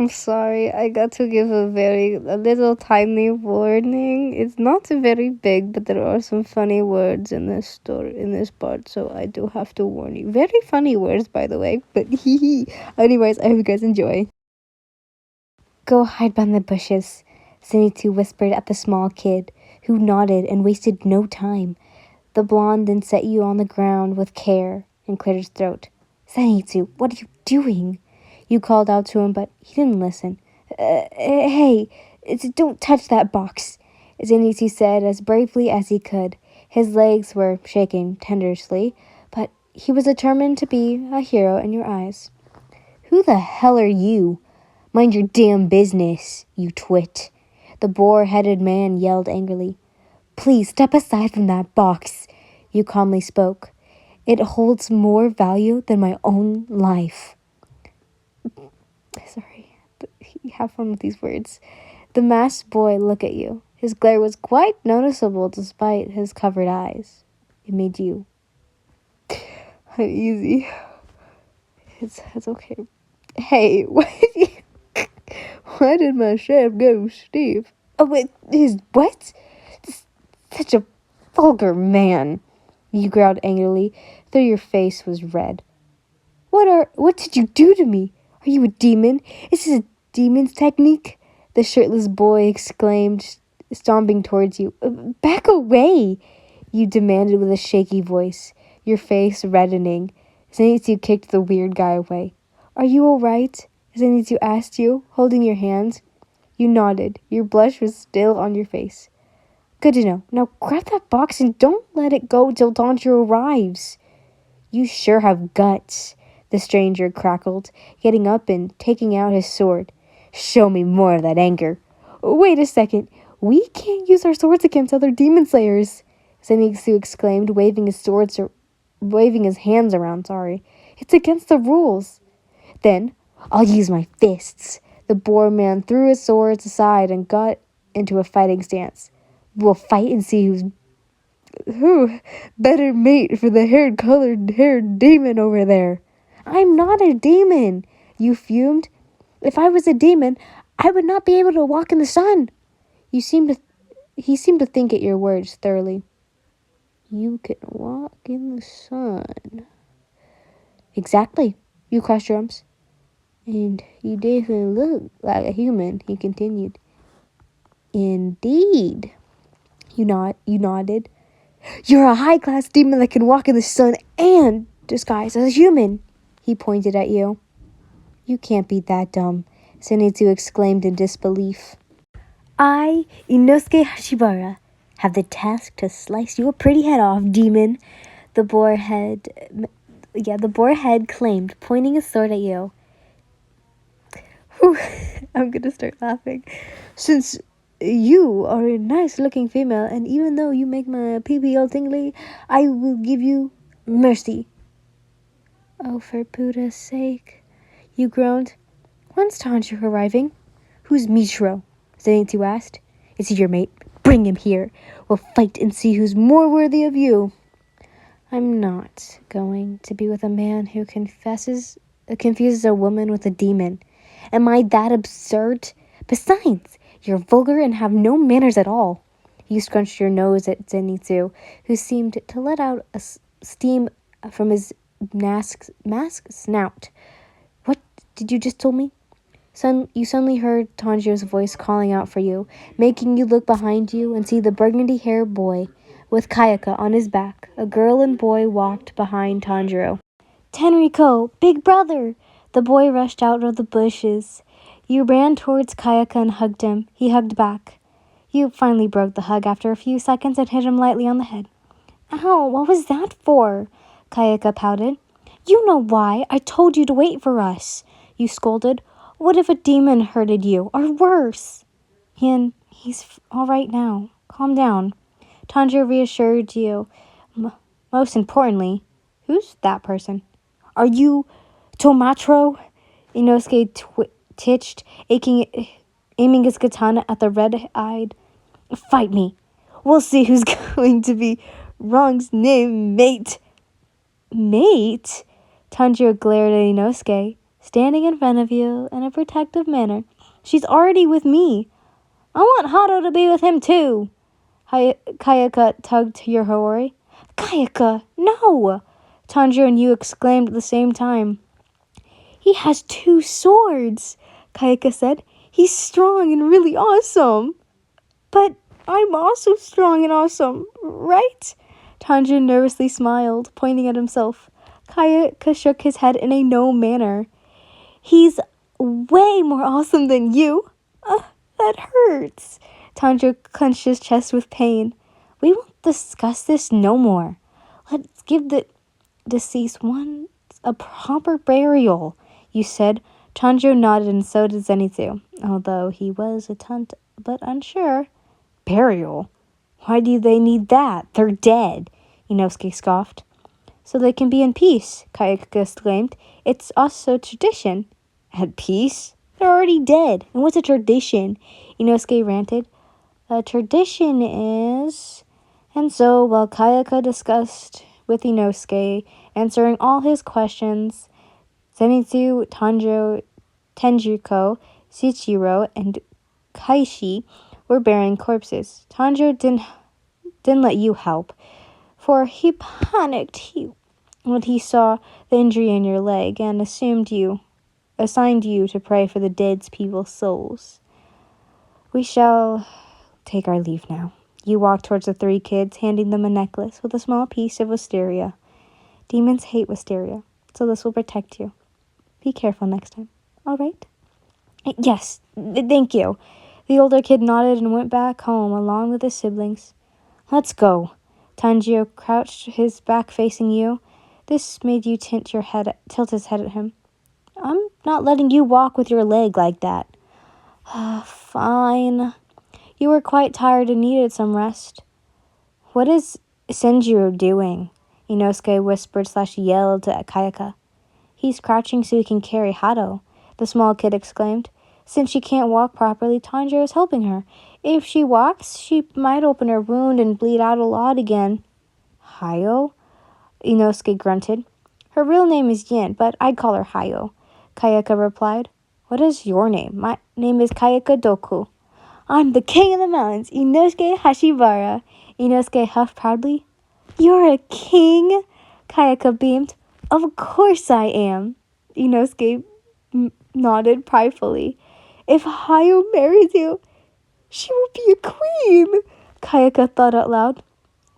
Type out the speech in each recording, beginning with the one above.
I'm sorry, I got to give a little tiny warning. It's not very big, but there are some funny words in this story, in this part, so I do have to warn you. Very funny words, by the way, but anyways, I hope you guys enjoy. Go hide behind the bushes, Zenitsu whispered at the small kid, who nodded and wasted no time. The blonde then set you on the ground with care and cleared his throat. Zenitsu, what are you doing? You called out to him, but he didn't listen. Hey, don't touch that box, Zenitsu said as bravely as he could. His legs were shaking tenderly, but he was determined to be a hero in your eyes. Who the hell are you? Mind your damn business, you twit, the boar-headed man yelled angrily. Please step aside from that box, you calmly spoke. It holds more value than my own life. Sorry, have fun with these words. The masked boy looked at you. His glare was quite noticeable despite his covered eyes. It made you uneasy. It's okay. Hey, why did my chef go, Steve? Oh, wait, his what? Such a vulgar man, you growled angrily, though your face was red. What did you do to me? Are you a demon? Is this a demon's technique? The shirtless boy exclaimed, stomping towards you. Back away, you demanded with a shaky voice, your face reddening. Zenitsu kicked the weird guy away. Are you all right? Zenitsu asked you, holding your hands. You nodded. Your blush was still on your face. Good to know. Now grab that box and don't let it go till Tanjiro arrives. You sure have guts, the stranger crackled, getting up and taking out his sword. Show me more of that anger. Wait a second. We can't use our swords against other demon slayers, Zenitsu exclaimed, waving his hands around, It's against the rules. Then, I'll use my fists. The boar man threw his swords aside and got into a fighting stance. We'll fight and see who better mate for the haired demon over there. I'm not a demon, you fumed. If I was a demon, I would not be able to walk in the sun. He seemed to think at your words thoroughly. You can walk in the sun. Exactly, you crossed your arms. And you definitely look like a human, he continued. Indeed. You nodded. You're a high-class demon that can walk in the sun and disguise as a human, he pointed at you. You can't be that dumb, Zenitsu exclaimed in disbelief. I, Inosuke Hashibara, have the task to slice your pretty head off, demon, the boar head claimed, pointing his sword at you. Whew, I'm gonna start laughing. Since you are a nice-looking female, and even though you make my pee-pee all tingly, I will give you mercy. Oh, for Buddha's sake, you groaned. When's Tanjiro arriving? Who's Michiro? Zenitsu asked. Is he your mate? Bring him here. We'll fight and see who's more worthy of you. I'm not going to be with a man who confuses a woman with a demon. Am I that absurd? Besides, you're vulgar and have no manners at all. You scrunched your nose at Zenitsu, who seemed to let out a steam from his mask snout. What did you just tell me? You suddenly heard Tanjiro's voice calling out for you, making you look behind you and see the burgundy-haired boy with Kayaka on his back. A girl and boy walked behind Tanjiro. Tenriko, big brother! The boy rushed out of the bushes. You ran towards Kayaka and hugged him. He hugged back. You finally broke the hug after a few seconds and hit him lightly on the head. Ow, what was that for? Kayaka pouted. You know why. I told you to wait for us. You scolded. What if a demon hurted you, or worse? And he's all right now. Calm down. Tanjiro reassured you. Most importantly, who's that person? Are you Tomatro? Inosuke titched, aiming his katana at the red-eyed. Fight me. We'll see who's going to be wrong's name, mate. Mate? Tanjiro glared at Inosuke. standing in front of you in a protective manner. She's already with me. I want Hato to be with him too. Kayaka tugged your Hori. Kayaka, no! Tanjiro and you exclaimed at the same time. He has 2 swords, Kayaka said. He's strong and really awesome. But I'm also strong and awesome, right? Tanjiro nervously smiled, pointing at himself. Kayaka shook his head in a no manner. He's way more awesome than you. That hurts. Tanjiro clenched his chest with pain. We won't discuss this no more. Let's give the deceased one a proper burial, you said. Tanjiro nodded, and so did Zenitsu, although he was a tunt but unsure. Burial? Why do they need that? They're dead, Inosuke scoffed. So they can be in peace, Kayaka exclaimed. It's also tradition. At peace? They're already dead. And what's a tradition? Inosuke ranted. A tradition is... And so, while Kayaka discussed with Inosuke, answering all his questions, Zenitsu, Tanjiro, Tenjiko, Shichiro, and Kaishi were burying corpses. Tanjiro didn't let you help, for he panicked when he saw the injury in your leg and assigned you to pray for the dead people's souls. We shall take our leave now. You walked towards the 3 kids, handing them a necklace with a small piece of wisteria. Demons hate wisteria, so this will protect you. Be careful next time, all right? Yes, thank you. The older kid nodded and went back home along with his siblings. Let's go. Tanjiro crouched, his back facing you. This made you tilt his head at him. I'm not letting you walk with your leg like that. Fine. You were quite tired and needed some rest. What is Senjiro doing? Inosuke whispered/yelled to Kayaka. He's crouching so he can carry Hato, the small kid exclaimed. Since she can't walk properly, Tanjiro is helping her. If she walks, she might open her wound and bleed out a lot again. Hayo? Inosuke grunted. Her real name is Yin, but I'd call her Hayo, Kayaka replied. What is your name? My name is Kayaka Doku. I'm the king of the mountains, Inosuke Hashibara. Inosuke huffed proudly. You're a king? Kayaka beamed. Of course I am. Inosuke nodded pridefully. If Hayo marries you, she will be a queen, Kayaka thought out loud.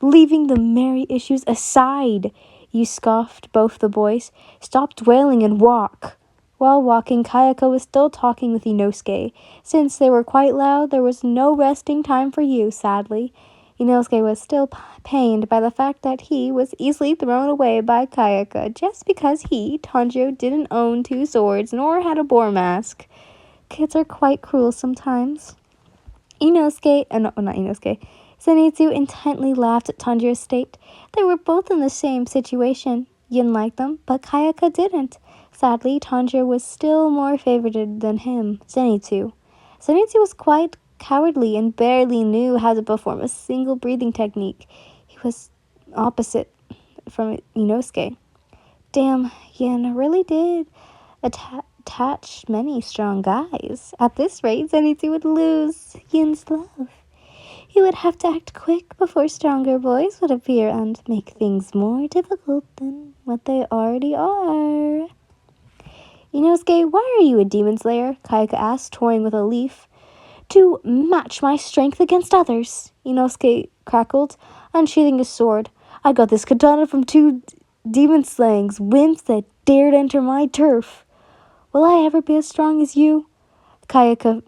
Leaving the merry issues aside, you scoffed, both the boys. Stop dwelling and walk. While walking, Kayaka was still talking with Inosuke. Since they were quite loud, there was no resting time for you, sadly. Inosuke was still pained by the fact that he was easily thrown away by Kayaka just because he, Tanjiro, didn't own 2 swords nor had a boar mask. Kids are quite cruel sometimes. Zenitsu intently laughed at Tanjiro's state. They were both in the same situation. Yin liked them, but Kayaka didn't. Sadly, Tanjiro was still more favored than him, Zenitsu. Zenitsu was quite cowardly and barely knew how to perform a single breathing technique. He was opposite from Inosuke. Damn, Yin really did attach many strong guys. At this rate, Zenitsu would lose Yin's love. He would have to act quick before stronger boys would appear and make things more difficult than what they already are. Inosuke, why are you a demon slayer? Kayaka asked, toying with a leaf. To match my strength against others, Inosuke crackled, unsheathing his sword. I got this katana from 2 demon slayings, wimps that dared enter my turf. Will I ever be as strong as you? Kayaka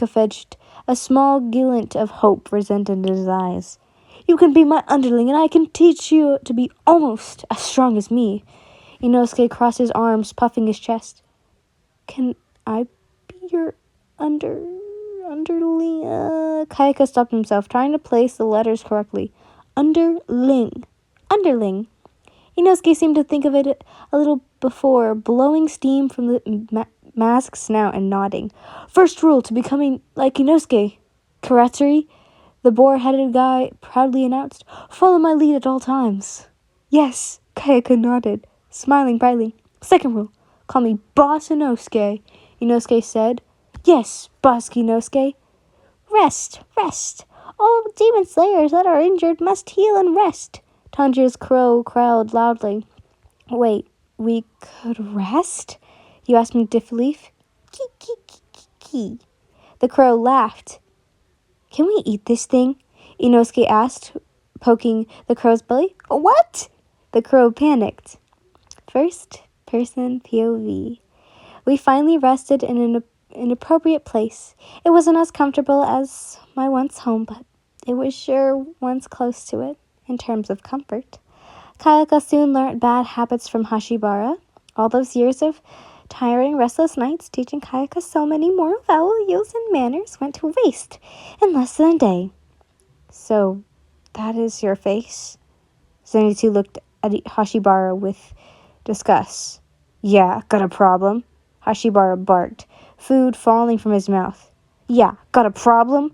fetched. A small glint of hope resented in his eyes. You can be my underling, and I can teach you to be almost as strong as me. Inosuke crossed his arms, puffing his chest. Can I be your underling? Kayaka stopped himself, trying to place the letters correctly. Underling. Inosuke seemed to think of it a little before, blowing steam from the mask's snout and nodding. First rule to becoming like Inosuke. Karatsuri, the boar-headed guy proudly announced. Follow my lead at all times. Yes, Kayaka nodded, smiling brightly. Second rule, Call me Boss Inosuke, Inosuke said. Yes, Boss Inosuke. Rest, rest. All demon slayers that are injured must heal and rest. Tanjiro's crow crowed loudly. Wait, we could rest? You asked me, Diffleaf. Kee. The crow laughed. Can we eat this thing? Inosuke asked, poking the crow's belly. What? The crow panicked. First person POV. We finally rested in an appropriate place. It wasn't as comfortable as my once home, but it was sure once close to it in terms of comfort. Kayaka soon learned bad habits from Hashibara. All those years of tiring, restless nights teaching Kayaka so many moral values and manners went to waste in less than a day. So, that is your face? Zenitsu looked at Hashibara with disgust. Yeah, got a problem? Hashibara barked, food falling from his mouth. Yeah, got a problem?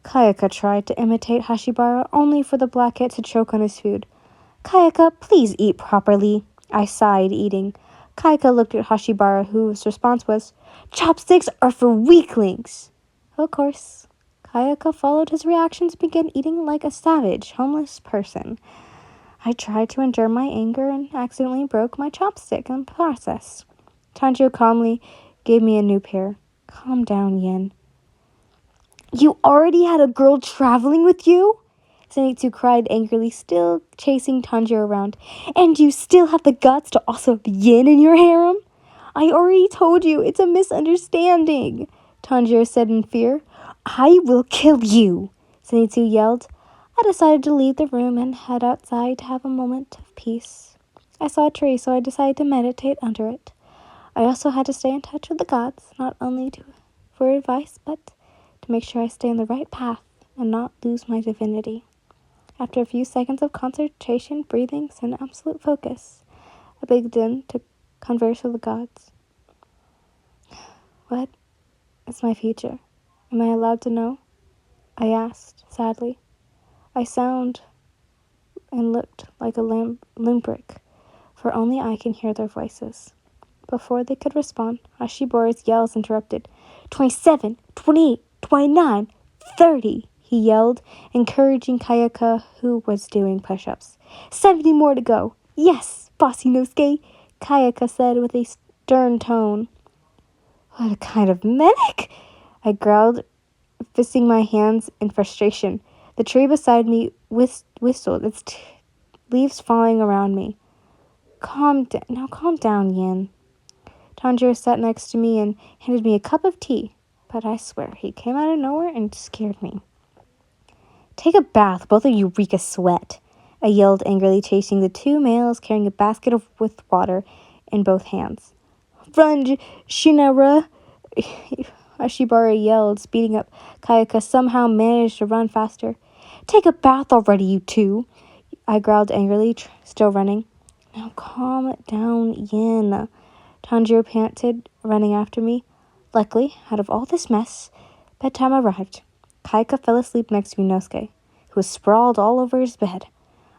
Kayaka tried to imitate Hashibara, only for the black cat to choke on his food. Kayaka, please eat properly. I sighed, eating. Kayaka looked at Hashibara, whose response was, Chopsticks are for weaklings. Of course, Kayaka followed his reactions and began eating like a savage, homeless person. I tried to endure my anger and accidentally broke my chopstick in the process. Tanjiro calmly gave me a new pair. Calm down, Yin. You already had a girl traveling with you? Zenitsu cried angrily, still chasing Tanjiro around. And you still have the guts to also have Yin in your harem? I already told you, it's a misunderstanding, Tanjiro said in fear. I will kill you, Zenitsu yelled. I decided to leave the room and head outside to have a moment of peace. I saw a tree, so I decided to meditate under it. I also had to stay in touch with the gods, not only for advice, but to make sure I stay on the right path and not lose my divinity. After a few seconds of concentration, breathings, and absolute focus, I began to converse with the gods. What is my future? Am I allowed to know? I asked, sadly. I sound and looked like a limbrick, for only I can hear their voices. Before they could respond, Hashibara's yells interrupted. 27, 28, 29, 30, he yelled, encouraging Kayaka, who was doing push-ups. 70 more to go. Yes, Boss Inosuke, Kayaka said with a stern tone. What a kind of medic! I growled, fisting my hands in frustration. The tree beside me whistled, its leaves falling around me. Calm down, Yin. Tanjiro sat next to me and handed me a cup of tea, but I swear he came out of nowhere and scared me. Take a bath, both of you reek of sweat, I yelled angrily, chasing the two males carrying a basket with water in both hands. Run, Shinara! Ashibara yelled, speeding up. Kayaka somehow managed to run faster. Take a bath already, you two! I growled angrily, still running. Now calm down, Yin. Tanjiro panted, running after me. Luckily, out of all this mess, bedtime arrived. Kayaka fell asleep next to Inosuke, who was sprawled all over his bed.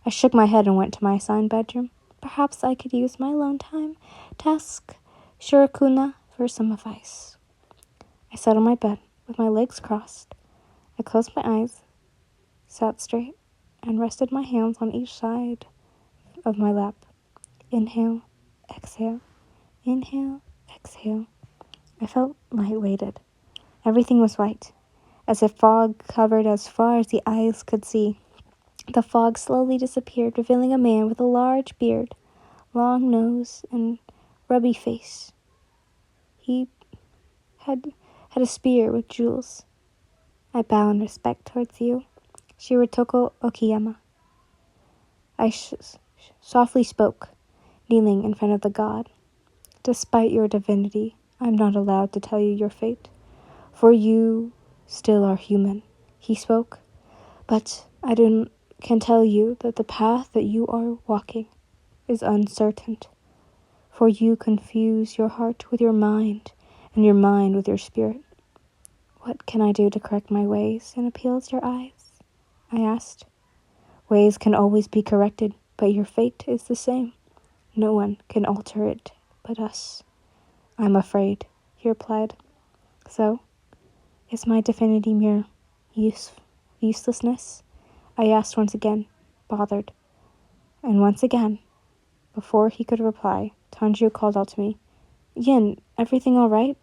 I shook my head and went to my assigned bedroom. Perhaps I could use my alone time to ask Shirokuna for some advice. I sat on my bed with my legs crossed. I closed my eyes, sat straight, and rested my hands on each side of my lap. Inhale, exhale, inhale, exhale. I felt light-weighted. Everything was white, as if fog covered as far as the eyes could see. The fog slowly disappeared, revealing a man with a large beard, long nose, and rubby face. He had a spear with jewels. I bow in respect towards you, Shirotoko Okiyama. I softly spoke, kneeling in front of the god. Despite your divinity, I'm not allowed to tell you your fate, for you still are human, he spoke. But I can tell you that the path that you are walking is uncertain, for you confuse your heart with your mind, and your mind with your spirit. What can I do to correct my ways and appeal to your eyes? I asked. Ways can always be corrected, but your fate is the same. No one can alter it but us. I'm afraid, he replied. So, is my divinity mere uselessness? I asked once again, bothered. And once again, before he could reply, Tanjiro called out to me, Yin, everything all right?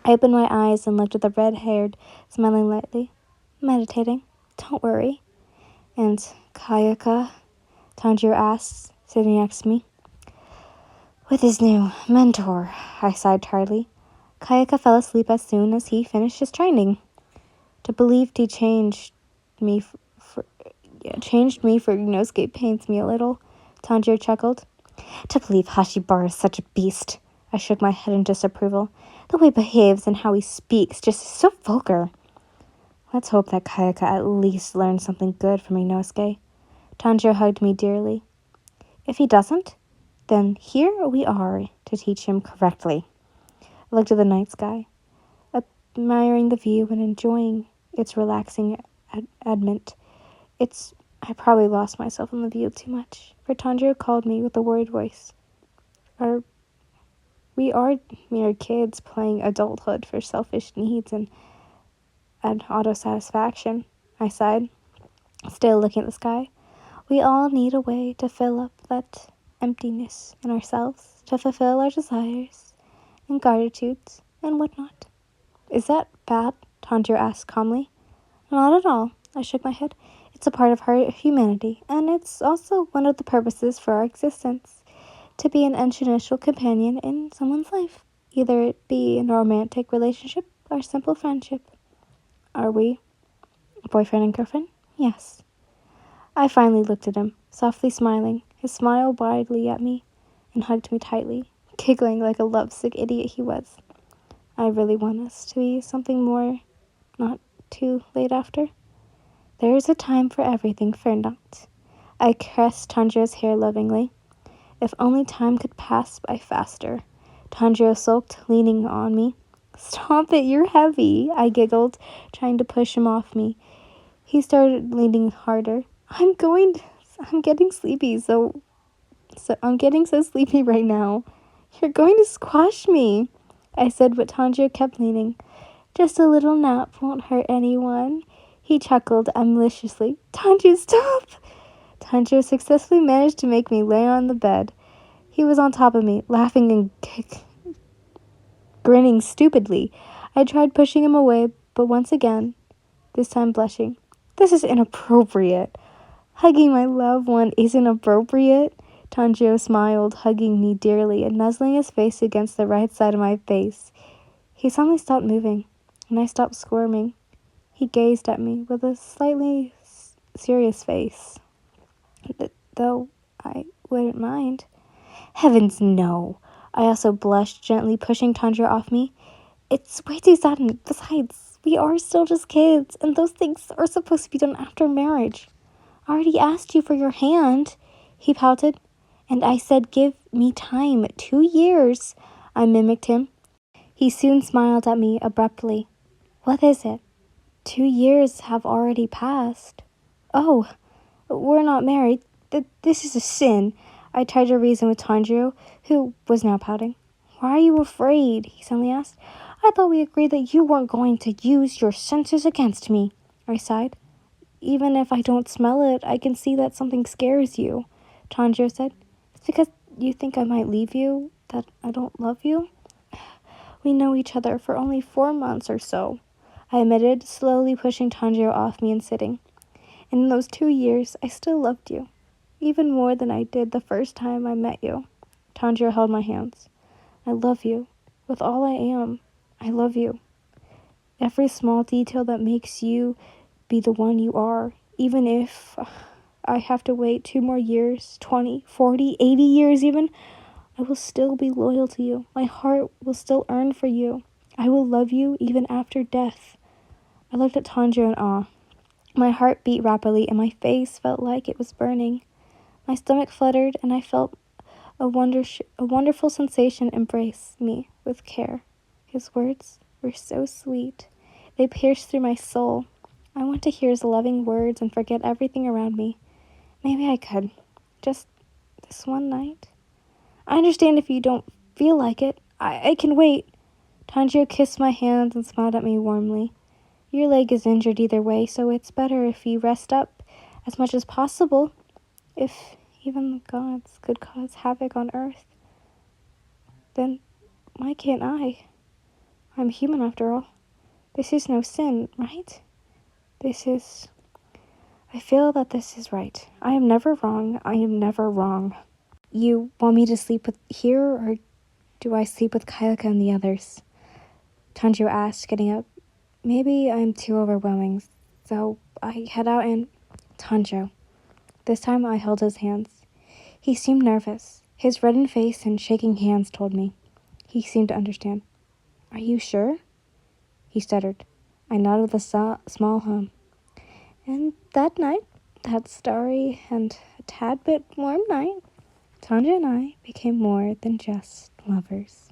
I opened my eyes and looked at the red-haired, smiling lightly. Meditating. Don't worry. And Kayaka? Tanjiro asked, sitting next to me. With his new mentor, I sighed tiredly. Kayaka fell asleep as soon as he finished his training. To believe he changed me for Inosuke pains me a little, Tanjiro chuckled. To believe Hashibara is such a beast. I shook my head in disapproval. The way he behaves and how he speaks just is so vulgar. Let's hope that Kayaka at least learns something good from Inosuke. Tanjiro hugged me dearly. If he doesn't, then here we are to teach him correctly. I looked at the night sky, admiring the view and enjoying its relaxing admint. I probably lost myself in the view too much, for Tanjiro called me with a worried voice. We are mere kids playing adulthood for selfish needs and auto-satisfaction, I sighed, still looking at the sky. We all need a way to fill up that emptiness in ourselves, to fulfill our desires and gratitudes and whatnot. Is that bad? Tanjiro asked calmly. Not at all. I shook my head. It's a part of our humanity, and it's also one of the purposes for our existence, to be an initial companion in someone's life, either it be in a romantic relationship or simple friendship. Are we boyfriend and girlfriend? Yes. I finally looked at him, softly smiling, his smile widely at me, and hugged me tightly, giggling like a lovesick idiot he was. I really want us to be something more, not too late after. There is a time for everything, fear not. I caressed Tanjiro's hair lovingly. If only time could pass by faster. Tanjiro sulked, leaning on me. Stop it, you're heavy, I giggled, trying to push him off me. He started leaning harder. I'm getting sleepy, so I'm getting so sleepy right now. You're going to squash me, I said, but Tanjiro kept leaning. Just a little nap won't hurt anyone. He chuckled maliciously. Tanjiro, stop! Tanjiro successfully managed to make me lay on the bed. He was on top of me, laughing and grinning stupidly. I tried pushing him away, but once again, this time blushing. This is inappropriate. Hugging my loved one isn't appropriate. Tanjiro smiled, hugging me dearly and nuzzling his face against the right side of my face. He suddenly stopped moving, and I stopped squirming. He gazed at me with a slightly serious face. Though I wouldn't mind. Heavens, no. I also blushed, gently pushing Tanjiro off me. It's way too sudden. Besides, we are still just kids, and those things are supposed to be done after marriage. I already asked you for your hand, he pouted. And I said give me time, 2 years. I mimicked him. He soon smiled at me abruptly. What is it? 2 years have already passed. Oh, we're not married. This is a sin. I tried to reason with Tanjiro, who was now pouting. Why are you afraid? He suddenly asked. I thought we agreed that you weren't going to use your senses against me. I sighed. Even if I don't smell it, I can see that something scares you, Tanjiro said. It's because you think I might leave you, that I don't love you? We know each other for only 4 months or so, I admitted, slowly pushing Tanjiro off me and sitting. And in those 2 years, I still loved you, even more than I did the first time I met you. Tanjiro held my hands. I love you. With all I am, I love you. Every small detail that makes you be the one you are, even if I have to wait 2 more years, 20, 40, 80 years even, I will still be loyal to you. My heart will still yearn for you. I will love you even after death. I looked at Tanjiro in awe. My heart beat rapidly and my face felt like it was burning. My stomach fluttered and I felt a wonderful sensation embrace me with care. His words were so sweet. They pierced through my soul. I want to hear his loving words and forget everything around me. Maybe I could. Just this one night. I understand if you don't feel like it. I can wait. Tanjiro kissed my hands and smiled at me warmly. Your leg is injured either way, so it's better if you rest up as much as possible. If even the gods could cause havoc on Earth, then why can't I? I'm human after all. This is no sin, right? I feel that this is right. I am never wrong. I am never wrong. You want me to sleep here, or do I sleep with Kayaka and the others? Tanjiro asked, getting up. Maybe I'm too overwhelming, so I head out and... Tanjiro. This time I held his hands. He seemed nervous. His reddened face and shaking hands told me. He seemed to understand. Are you sure? He stuttered. I nodded with a small hum. And that night, that starry and a tad bit warm night, Tanjiro and I became more than just lovers.